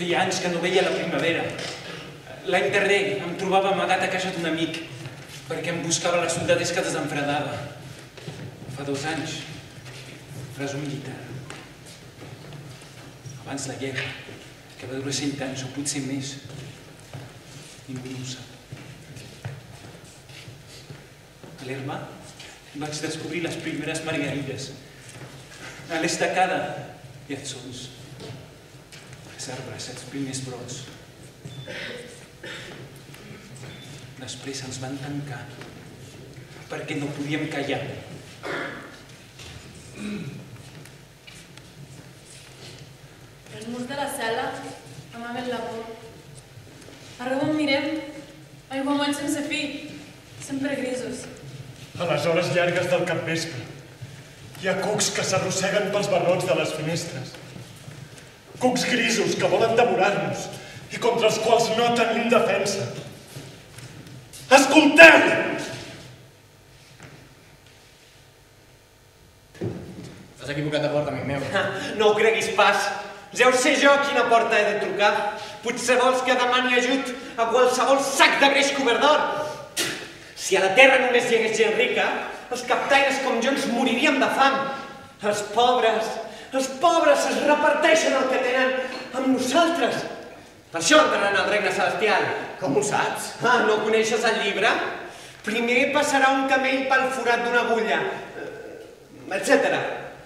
Feia anys que no veia la primavera. L'any darrer em trobava amagat a casa d'un amic perquè em buscava la soldadesca que desenfredava. Fa 2 anys, presó militar. Abans la guerra, que va durar 100 anys o potser més. Ningú no ho sap. A l'Herba vaig descobrir les primeres margarides. A l'estacada i els sons. Els arbres, els primers brots. Després ens van tancar perquè no podíem callar. Els murs de la cel·la amaguen la por. Arreu on mirem, aiguamolls sense fi, sempre grisos. A les hores llargues del capvespre hi ha cucs que s'arrosseguen pels barrots de les finestres. Cucs grisos que volen devorar-nos i contra els quals no tenim defensa. Escolteu! T'has equivocat de porta, amic meu. No ho creguis pas. Ja ho sé jo a quina porta he de trucar. Potser vols que demani ajut a qualsevol sac de greix cobert d'or. Si a la terra només hi hagués gent rica, els captaires com jo ens moriríem de fam. Els pobres es reparteixen el que tenen amb nosaltres. Per això entraran al regne celestial. Com ho saps? Ah, no coneixes el llibre? Primer passarà un camell pel forat d'una agulla, etc.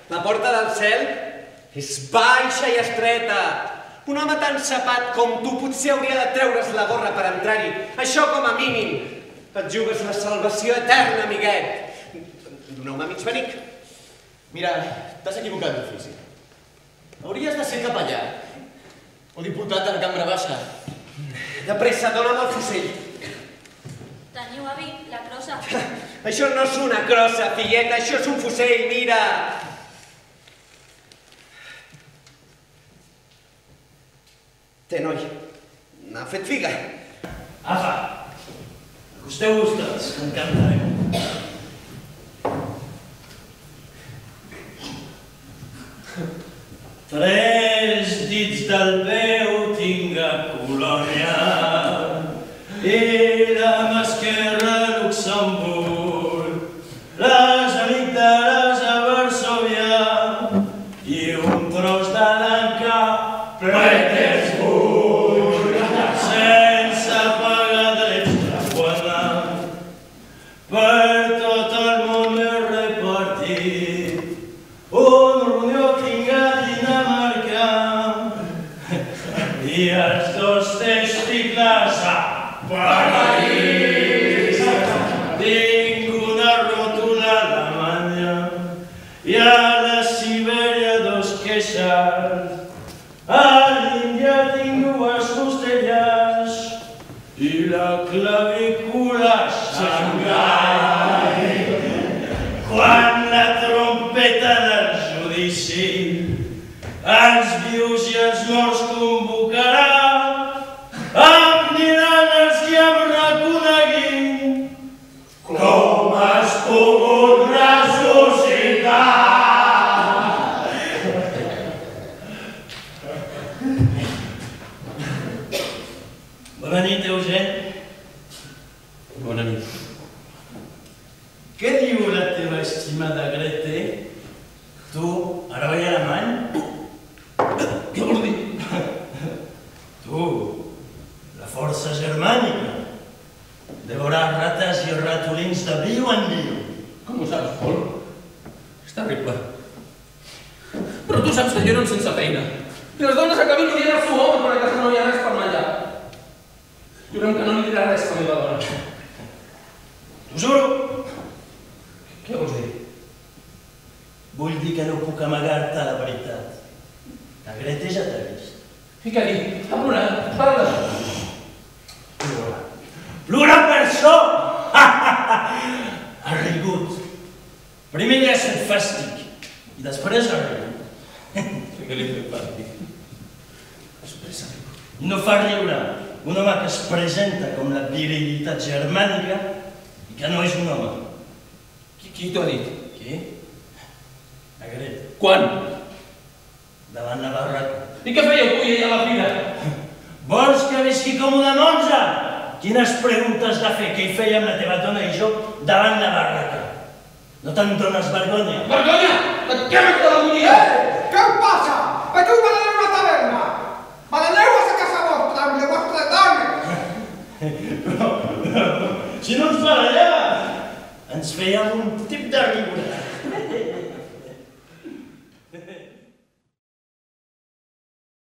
La porta del cel és baixa i estreta. Un home tan sapat com tu potser hauria de treure's la gorra per entrar-hi. Això com a mínim. Et jugues la salvació eterna, amiguet. D'un home mig benic. Mira, t'has equivocat d'ofici. Hauries de ser capellà. O diputat de la cambra baixa. De pressa, dona'm el fusell. Teniu, avi, la crossa. Això no és una crossa, filleta, això és un fusell, mira. Té, noi, n'ha fet figa. Apa, acosteu-vos tots, que en cantarem. Tres dits del peu tinc a Colònia i la mà esquerra a Luxemburg, les amígdales a Varsòvia i un tros de l'anca Petersburg, sense pagar drets de guarda per tot el món ben repartit. Un ronyó tinc a Dinamarca i els 2 testicles a París. Tinc una ròtula a Alemanya i a la Sibèria 2 queixals. A l'Índia tinc 2 costelles i la clavícula a Xangai. Quan la trompeta del judici els vius i els morts convocarà, em diran els que em reconeguin com has pogut ressuscitar. Bona nit, Eugeni. Bona nit. Què diu la teva estimada Grete? Tu, heroi alemany? Què vol dir? Tu, la força germànica. Devorar rates i ratolins de viu en viu. Com ho saps, Paul? És terrible. Però tu saps que jo no em sense feina. I les dones acaben dient al seu home quan a casa no hi ha res per menjar. Jurem que no li dirà res a la meva dona. T'ho juro. Què vols dir? Vull dir que no puc amagar-te la veritat. La Grete ja t'ha vist. I què dir? Està plorant. Parla. Plora. Plora per això! Ha rigut. Primer li has fet fàstic i després ha rigut. Sí que li he fet fàstic. Després ha rigut. No fa riure un home que es presenta com la virilitat germànica i que no és un home. Qui t'ho ha dit? Qui? La Grete. Quan? Davant la barraca. I què fèieu tu i ella a la fira? Vols que visqui com una monja? Quines preguntes de fe que hi fèiem la teva dona i jo davant la barraca? No te'n dones vergonya? Vergonya? De què m'he de la monia? Què us passa? Per què us veneu a una taverna? Me l'aneu a casa vostra amb les vostres dones! Si no ens barallàvem, ens fèiem un tip de riure.